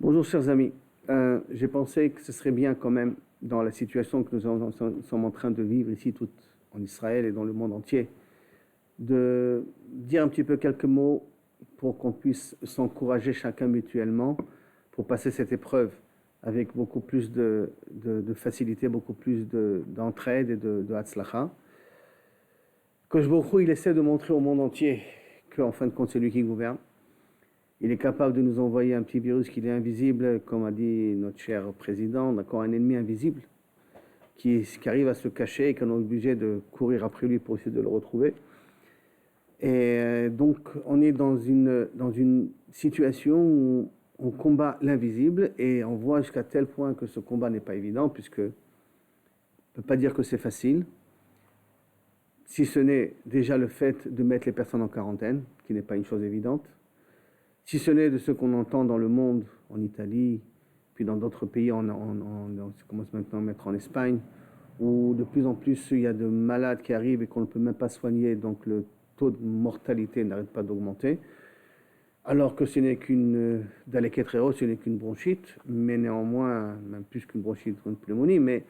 Bonjour chers amis. J'ai pensé que ce serait bien quand même, dans la situation que nous sommes en train de vivre ici, tout en Israël et dans le monde entier, de dire un petit peu quelques mots pour qu'on puisse s'encourager chacun mutuellement pour passer cette épreuve avec beaucoup plus de facilité, beaucoup plus d'entraide et de hatzlacha. Kosh Baruch Hu, il essaie de montrer au monde entier qu'en fin de compte, c'est lui qui gouverne. Il est capable de nous envoyer un petit virus qui est invisible, comme a dit notre cher président, d'accord, un ennemi invisible qui arrive à se cacher et qu'on est obligé de courir après lui pour essayer de le retrouver. Et donc, on est dans une situation où on combat l'invisible et on voit jusqu'à tel point que ce combat n'est pas évident, puisque on ne peut pas dire que c'est facile, si ce n'est déjà le fait de mettre les personnes en quarantaine, qui n'est pas une chose évidente. Si ce n'est de ce qu'on entend dans le monde, en Italie, puis dans d'autres pays, on commence maintenant à mettre en Espagne, où de plus en plus il y a de malades qui arrivent et qu'on ne peut même pas soigner, donc le taux de mortalité n'arrête pas d'augmenter, alors que ce n'est qu'une dalékétréo, ce n'est qu'une bronchite, mais néanmoins, même plus qu'une bronchite ou une pneumonie, mais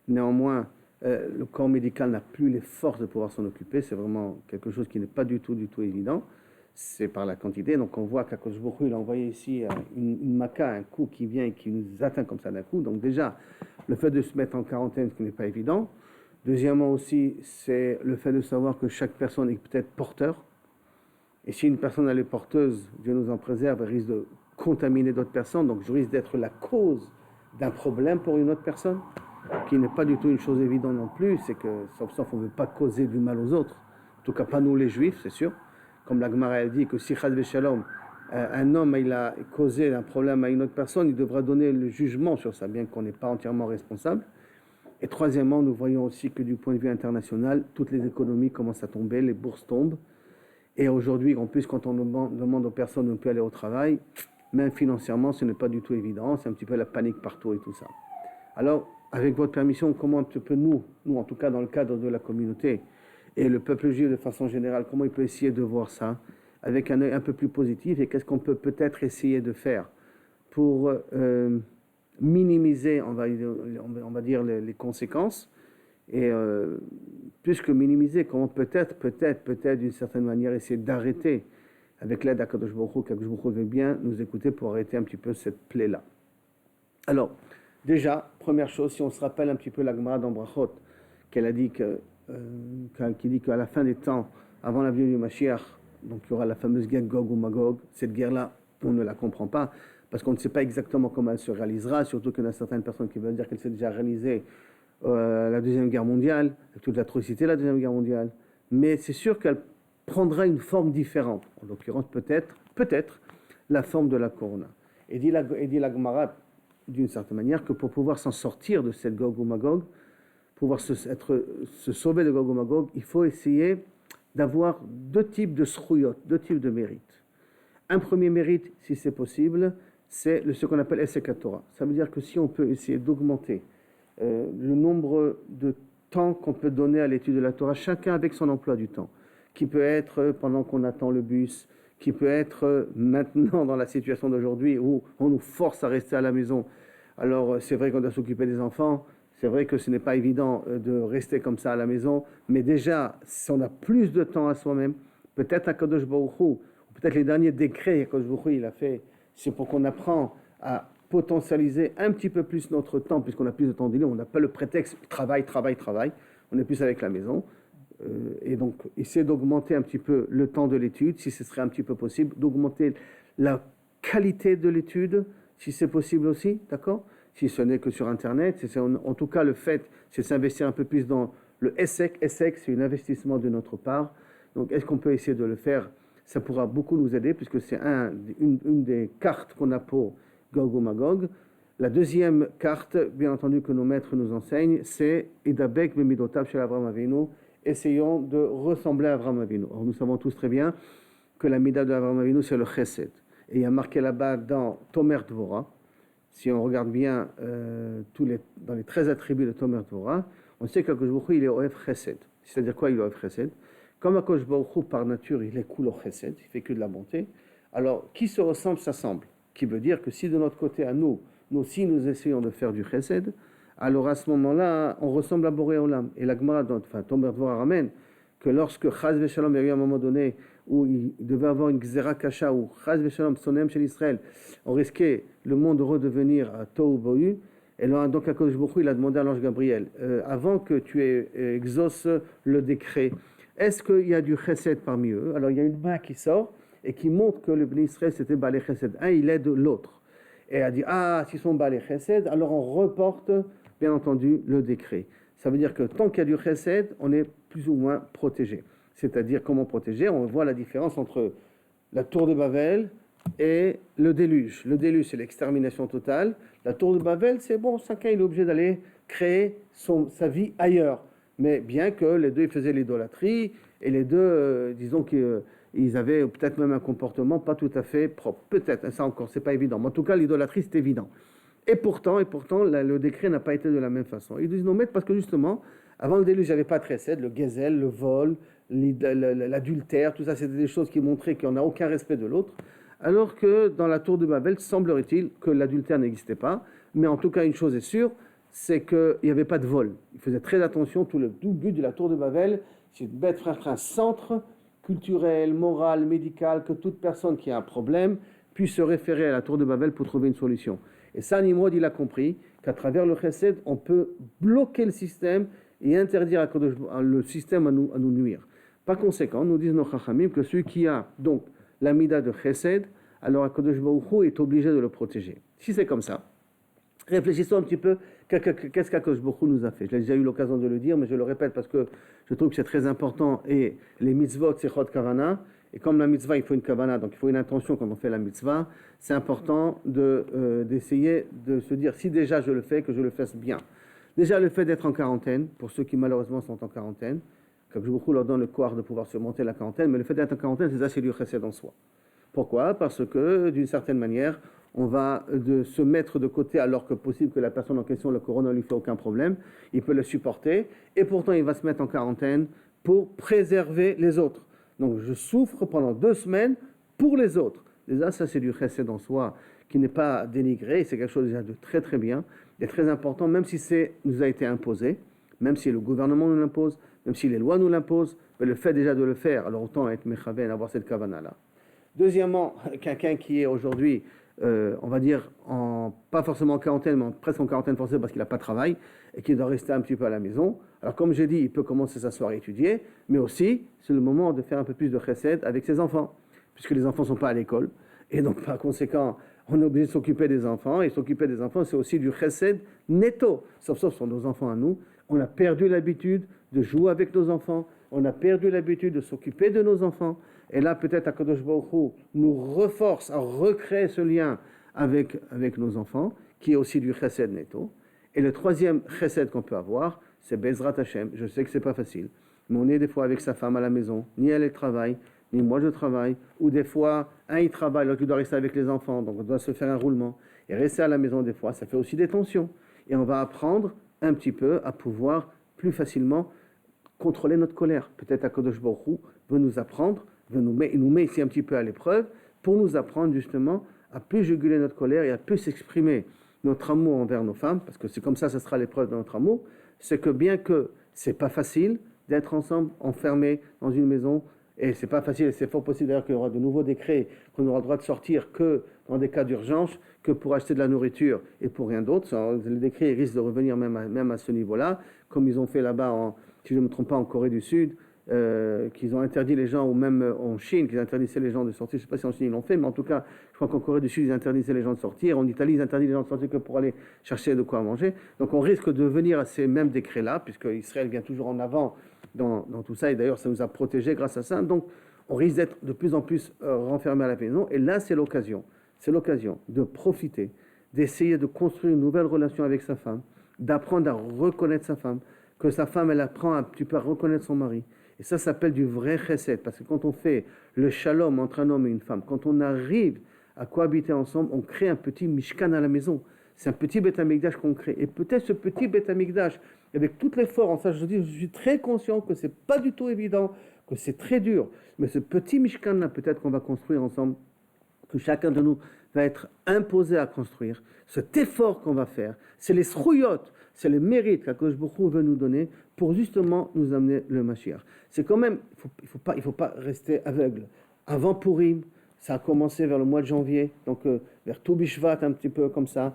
néanmoins, le corps médical n'a plus les forces de pouvoir s'en occuper, c'est vraiment quelque chose qui n'est pas du tout évident. C'est par la quantité. Donc on voit qu'Akadosh Baruch Hu, il a envoyé ici une maca, un coup qui vient et qui nous atteint comme ça d'un coup. Donc déjà, le fait de se mettre en quarantaine, ce qui n'est pas évident. Deuxièmement aussi, c'est le fait de savoir que chaque personne est peut-être porteur. Et si une personne elle est porteuse, Dieu nous en préserve, elle risque de contaminer d'autres personnes. Donc je risque d'être la cause d'un problème pour une autre personne, qui n'est pas du tout une chose évidente non plus. C'est que, sauf on ne veut pas causer du mal aux autres. En tout cas, pas nous les Juifs, c'est sûr. Comme la Gemara dit que si Chad Veshalom, un homme il a causé un problème à une autre personne, il devra donner le jugement sur ça, bien qu'on n'est pas entièrement responsable. Et troisièmement, nous voyons aussi que du point de vue international, toutes les économies commencent à tomber, les bourses tombent. Et aujourd'hui, en plus, quand on demande aux personnes de ne plus aller au travail, même financièrement, ce n'est pas du tout évident, c'est un petit peu la panique partout et tout ça. Alors, avec votre permission, comment un petit peu nous en tout cas dans le cadre de la communauté, et le peuple juif de façon générale, comment il peut essayer de voir ça avec un œil un peu plus positif, et qu'est-ce qu'on peut peut-être essayer de faire pour minimiser, on va dire les conséquences, et plus que minimiser, comment peut-être d'une certaine manière essayer d'arrêter, avec l'aide d'Akadosh Baruch Hu, qu'Akadosh Baruch Hu veut bien nous écouter pour arrêter un petit peu cette plaie-là. Alors, déjà, première chose, si on se rappelle un petit peu la Gemara dans Brachot, qu'elle a dit qui dit qu'à la fin des temps, avant la venue du Mashiach, donc il y aura la fameuse guerre Gog ou Magog. Cette guerre-là, on ne la comprend pas, parce qu'on ne sait pas exactement comment elle se réalisera, surtout qu'il y a certaines personnes qui veulent dire qu'elle s'est déjà réalisée la Deuxième Guerre mondiale, avec toute l'atrocité de la Deuxième Guerre mondiale. Mais c'est sûr qu'elle prendra une forme différente, en l'occurrence peut-être la forme de la Corona. Et dit la Gemara, d'une certaine manière, que pour pouvoir s'en sortir de cette Gog ou Magog, pouvoir se sauver de Gog ou Magog, il faut essayer d'avoir deux types de srouyot, deux types de mérites. Un premier mérite, si c'est possible, c'est ce qu'on appelle Esek Torah. Ça veut dire que si on peut essayer d'augmenter le nombre de temps qu'on peut donner à l'étude de la Torah, chacun avec son emploi du temps, qui peut être pendant qu'on attend le bus, qui peut être maintenant dans la situation d'aujourd'hui où on nous force à rester à la maison. Alors c'est vrai qu'on doit s'occuper des enfants, c'est vrai que ce n'est pas évident de rester comme ça à la maison, mais déjà, si on a plus de temps à soi-même, peut-être Akadosh Baruch Hu, ou peut-être les derniers décrets qu'Akadosh Baruch Hu il a fait, c'est pour qu'on apprend à potentialiser un petit peu plus notre temps, puisqu'on a plus de temps de libre, on n'a pas le prétexte travail, on est plus avec la maison, et donc essayer d'augmenter un petit peu le temps de l'étude, si ce serait un petit peu possible, d'augmenter la qualité de l'étude, si c'est possible aussi, d'accord ? Si ce n'est que sur Internet, en tout cas le fait, c'est s'investir un peu plus dans le ESSEC. ESSEC, c'est un investissement de notre part. Donc est-ce qu'on peut essayer de le faire ? Ça pourra beaucoup nous aider, puisque c'est une des cartes qu'on a pour Gog ou Magog. La deuxième carte, bien entendu, que nos maîtres nous enseignent, c'est Idabek Bemidotav chez Avraham Avinu. Essayons de ressembler à Avraham Avinu. Or, nous savons tous très bien que la mida de Avraham Avinu, c'est le Chesed. Et il y a marqué là-bas dans Tomer Dvorah. Si on regarde bien dans les 13 attributs de Tomer Dvorah, on sait qu'Akadosh Baruch Hu, il est Oev Chesed. C'est-à-dire quoi, il est Oev Chesed ? Comme Akadosh Baruch Hu, par nature, il est Kulo Chesed, il fait que de la bonté. Alors, qui se ressemble, s'assemble. qui veut dire que si de notre côté à nous aussi nous essayons de faire du chesed, alors à ce moment-là, on ressemble à Boré Olam. Et la Gemara, enfin Tomer Dvorah ramène que lorsque Chaz Veshalom, il y a eu un moment donné où il devait avoir une Gzera Kasha, où Chaz Veshalom, son âme chez l'Israël, on risquait le monde de redevenir à Tohu Bohu. Et donc HaKadosh Baruch Hu, il a demandé à l'ange Gabriel, avant que tu exauces le décret, est-ce qu'il y a du chesed parmi eux? Alors il y a une main qui sort et qui montre que le Bnei Israël c'était Balé Chesed. Un, il aide l'autre. Et elle a dit, s'ils sont Balé Chesed, alors on reporte, bien entendu, le décret. Ça veut dire que tant qu'il y a du chesed, on est plus ou moins protégé. C'est-à-dire, comment protéger? On voit la différence entre la tour de Babel et le déluge. Le déluge, c'est l'extermination totale. La tour de Babel, c'est bon, chacun il est obligé d'aller créer sa vie ailleurs. Mais bien que les deux ils faisaient l'idolâtrie, et les deux, disons qu'ils avaient peut-être même un comportement pas tout à fait propre. Peut-être, ça encore, c'est pas évident. Mais en tout cas, l'idolâtrie, c'est évident. Et pourtant, le décret n'a pas été de la même façon. Ils disent non, mais parce que justement, avant le déluge, il n'y avait pas de chesed, le gazelle, le vol, l'adultère, tout ça, c'était des choses qui montraient qu'on n'a aucun respect de l'autre. Alors que dans la tour de Babel, semblerait-il que l'adultère n'existait pas. Mais en tout cas, une chose est sûre, c'est qu'il n'y avait pas de vol. Ils faisaient très attention, tout le but de la tour de Babel, c'est de mettre un centre culturel, moral, médical, que toute personne qui a un problème puisse se référer à la tour de Babel pour trouver une solution. Et ça, Nimrod, il a compris qu'à travers le chesed, on peut bloquer le système et interdire le système à nous nuire. Par conséquent, nous disent nos chachamim que celui qui a donc la mida de chesed, alors HaKadosh Baruch Hu est obligé de le protéger. Si c'est comme ça, réfléchissons un petit peu, qu'est-ce qu'HaKadosh Baruch Hu nous a fait? J'ai déjà eu l'occasion de le dire, mais je le répète parce que je trouve que c'est très important. Et les mitzvot, c'est chod kavana. Et comme la mitzvah, il faut une kavana, donc il faut une intention quand on fait la mitzvah, c'est important d'essayer de se dire, si déjà je le fais, que je le fasse bien. Déjà, le fait d'être en quarantaine, pour ceux qui malheureusement sont en quarantaine, que beaucoup leur donne le courage de pouvoir surmonter la quarantaine, mais le fait d'être en quarantaine, c'est du chesed en soi. Pourquoi? Parce que, d'une certaine manière, on va se mettre de côté alors que possible que la personne en question, le corona, ne lui fait aucun problème, il peut le supporter, et pourtant il va se mettre en quarantaine pour préserver les autres. Donc je souffre pendant 2 semaines pour les autres. Déjà, ça c'est du chesed en soi, qui n'est pas dénigré, c'est quelque chose déjà de très très bien, et très important, même si nous a été imposé, même si le gouvernement nous l'impose, même si les lois nous l'imposent, mais le fait déjà de le faire, alors autant être mechaven, avoir cette kavana-là. Deuxièmement, quelqu'un qui est aujourd'hui, on va dire, pas forcément en quarantaine, mais presque en quarantaine forcée parce qu'il n'a pas de travail et qu'il doit rester un petit peu à la maison. Alors comme j'ai dit, il peut commencer sa soirée à étudier, mais aussi c'est le moment de faire un peu plus de chesed avec ses enfants, puisque les enfants ne sont pas à l'école. Et donc par conséquent, on est obligé de s'occuper des enfants, et s'occuper des enfants, c'est aussi du chesed netto, sauf ce sont nos enfants à nous. On a perdu l'habitude de jouer avec nos enfants, on a perdu l'habitude de s'occuper de nos enfants. Et là, peut-être HaKadosh Baruch Hu nous reforce à recréer ce lien avec nos enfants, qui est aussi du chesed netto. Et le troisième chesed qu'on peut avoir, c'est Bezrat Hashem. Je sais que c'est pas facile, mais on est des fois avec sa femme à la maison, ni elle travaille, ni moi je travaille, ou des fois, un il travaille, l'autre il doit rester avec les enfants, donc on doit se faire un roulement. Et rester à la maison des fois, ça fait aussi des tensions. Et on va apprendre un petit peu à pouvoir plus facilement contrôler notre colère. Peut-être HaKadosh Baruch Hu veut nous apprendre, il nous met ici un petit peu à l'épreuve pour nous apprendre justement à plus juguler notre colère et à plus exprimer notre amour envers nos femmes, parce que c'est comme ça sera l'épreuve de notre amour, c'est que bien que c'est pas facile d'être ensemble, enfermés dans une maison, et c'est pas facile, et c'est fort possible d'ailleurs qu'il y aura de nouveaux décrets, qu'on aura le droit de sortir que dans des cas d'urgence, que pour acheter de la nourriture et pour rien d'autre. Les décrets risquent de revenir même à ce niveau-là, comme ils ont fait là-bas, si je ne me trompe pas, en Corée du Sud, qu'ils ont interdit les gens, ou même en Chine, qu'ils interdisaient les gens de sortir. Je ne sais pas si en Chine ils l'ont fait, mais en tout cas, je crois qu'en Corée du Sud, ils interdisaient les gens de sortir. En Italie, ils interdisent les gens de sortir que pour aller chercher de quoi manger. Donc on risque de venir à ces mêmes décrets-là, puisque Israël vient toujours en avant dans tout ça, et d'ailleurs, ça nous a protégés grâce à ça. Donc on risque d'être de plus en plus renfermés à la maison, et là, c'est l'occasion de profiter, d'essayer de construire une nouvelle relation avec sa femme, d'apprendre à reconnaître sa femme, que sa femme, elle apprend un petit peu à reconnaître son mari. Et ça s'appelle du vrai chesed, parce que quand on fait le shalom entre un homme et une femme, quand on arrive à cohabiter ensemble, on crée un petit mishkan à la maison. C'est un petit Beth Amikdash qu'on crée. Et peut-être ce petit Beth Amikdash, avec tout l'effort, en ça je suis très conscient que c'est pas du tout évident, que c'est très dur, mais ce petit mishkan-là, peut-être qu'on va construire ensemble, que chacun de nous va être imposé à construire, cet effort qu'on va faire, c'est les srouyot, c'est les mérites qu'Akadosh Baruch Hu veut nous donner pour justement nous amener le Mashiach. C'est quand même, il faut pas rester aveugle. Avant Purim, ça a commencé vers le mois de janvier, donc vers Tou Bishvat, un petit peu comme ça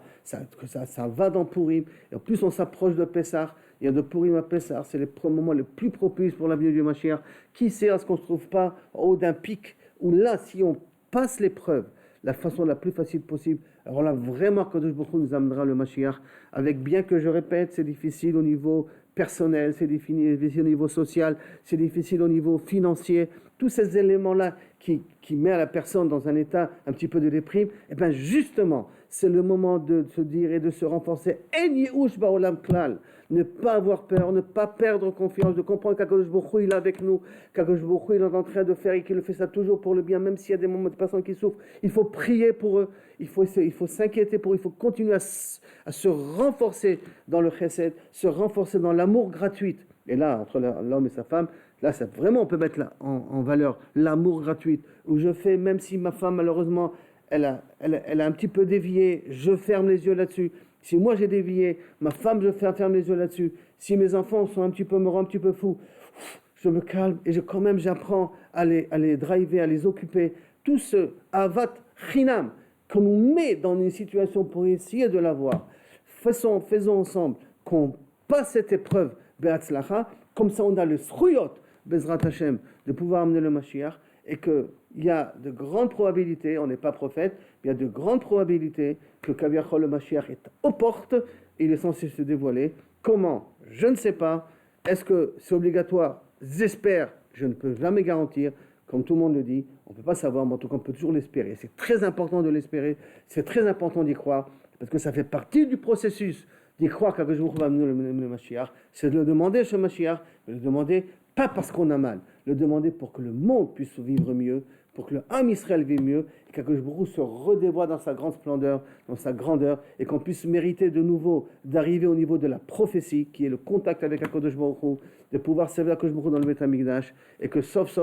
va dans Purim, et en plus on s'approche de Pessah, il y a de Purim à Pessah, c'est les moments les plus propices pour la venue du Mashiach. Qui sait à ce qu'on ne se trouve pas en haut d'un pic, où là, si on passe l'épreuve, la façon la plus facile possible, alors là, vraiment, Kadosh Baruch Hu nous amènera le Mashiach, avec, bien que je répète, c'est difficile au niveau personnel, c'est difficile au niveau social, c'est difficile au niveau financier, tous ces éléments-là qui mettent la personne dans un état un petit peu de déprime, et bien justement, c'est le moment de se dire et de se renforcer. En Yehush Ba'olam Klal, ne pas avoir peur, ne pas perdre confiance, de comprendre qu'Akadosh Baruch Hu, il est avec nous, qu'Akadosh Baruch Hu, il est en train de faire et qu'il fait ça toujours pour le bien, même s'il y a des moments de personnes qui souffrent. Il faut prier pour eux, il faut s'inquiéter pour eux, il faut continuer à se renforcer dans le chesed, se renforcer dans l'amour gratuit. Et là, entre l'homme et sa femme, là, vraiment, on peut mettre en valeur l'amour gratuit, où je fais, même si ma femme, malheureusement, elle a un petit peu dévié, je ferme les yeux là-dessus. Si moi j'ai dévié, ma femme, je ferme les yeux là-dessus. Si mes enfants me rendent un petit peu fou, je me calme et quand même j'apprends à les driver, à les occuper. Tout ce avat chinam qu'on nous met dans une situation pour essayer de l'avoir, faisons ensemble qu'on passe cette épreuve, be'atzlacha, comme ça on a le srouyot, bezrat Hashem, de pouvoir amener le Mashiach, et qu'il y a de grandes probabilités, on n'est pas prophète, il y a de grandes probabilités que Kaviachol le Mashiach est aux portes, il est censé se dévoiler. Comment? Je ne sais pas. Est-ce que c'est obligatoire? J'espère, je ne peux jamais garantir, comme tout le monde le dit, on ne peut pas savoir, mais en tout cas on peut toujours l'espérer. C'est très important de l'espérer, c'est très important d'y croire, parce que ça fait partie du processus d'y croire qu'Akadosh Baruch Hu va amener le Mashiach, c'est de le demander ce Mashiach, de le demander pas parce qu'on a mal, le demander pour que le monde puisse vivre mieux, pour que le Ham Israël vive mieux, et qu'Akadosh Baruch Hu se redévoile dans sa grande splendeur, dans sa grandeur, et qu'on puisse mériter de nouveau d'arriver au niveau de la prophétie, qui est le contact avec Akadosh Baruch Hu, de pouvoir servir Akadosh Baruch Hu dans le Beth Amikdash, et que sauf,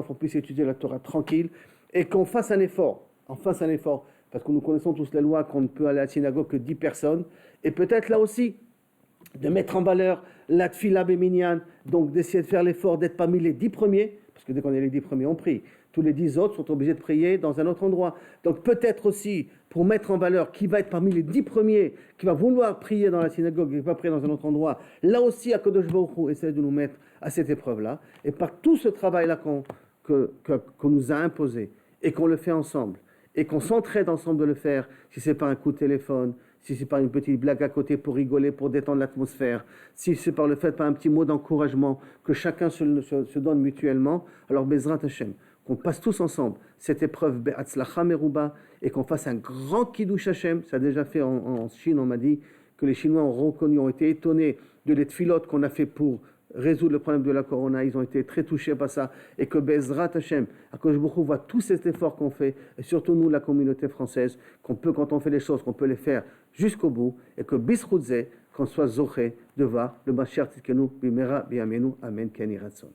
on puisse étudier la Torah tranquille, et qu'on fasse un effort, parce que nous connaissons tous les lois qu'on ne peut aller à la synagogue que 10 personnes, et peut-être là aussi, de mettre en valeur la tfila béminian, donc d'essayer de faire l'effort d'être parmi les 10 premiers, parce que dès qu'on est les 10 premiers, on prie. Tous les 10 autres sont obligés de prier dans un autre endroit. Donc peut-être aussi, pour mettre en valeur qui va être parmi les 10 premiers, qui va vouloir prier dans la synagogue et qui va prier dans un autre endroit, là aussi, Akadosh Baruch Hu essaie de nous mettre à cette épreuve-là. Et par tout ce travail-là qu'on nous a imposé, et qu'on le fait ensemble, et qu'on s'entraide ensemble de le faire, si ce n'est pas un coup de téléphone, si c'est pas une petite blague à côté pour rigoler, pour détendre l'atmosphère, si c'est par le fait, pas un petit mot d'encouragement, que chacun se donne mutuellement, alors Bezrat Hashem, qu'on passe tous ensemble cette épreuve Be'atzlacha Meruba, et qu'on fasse un grand Kiddush Hashem. Ça a déjà fait en Chine, on m'a dit que les Chinois ont été étonnés de les tfilotes qu'on a fait pour résoudre le problème de la corona, ils ont été très touchés par ça, et que Bezrat Hashem, Akadosh Baruch Hu voit tout cet effort qu'on fait, et surtout nous, la communauté française, qu'on peut, quand on fait les choses, qu'on peut les faire jusqu'au bout, et que Bisroudze, qu'on soit zoché de voir le Mashiach Tzidkenu, Bimera, Biamenu, Amen, Ken Yiratzon.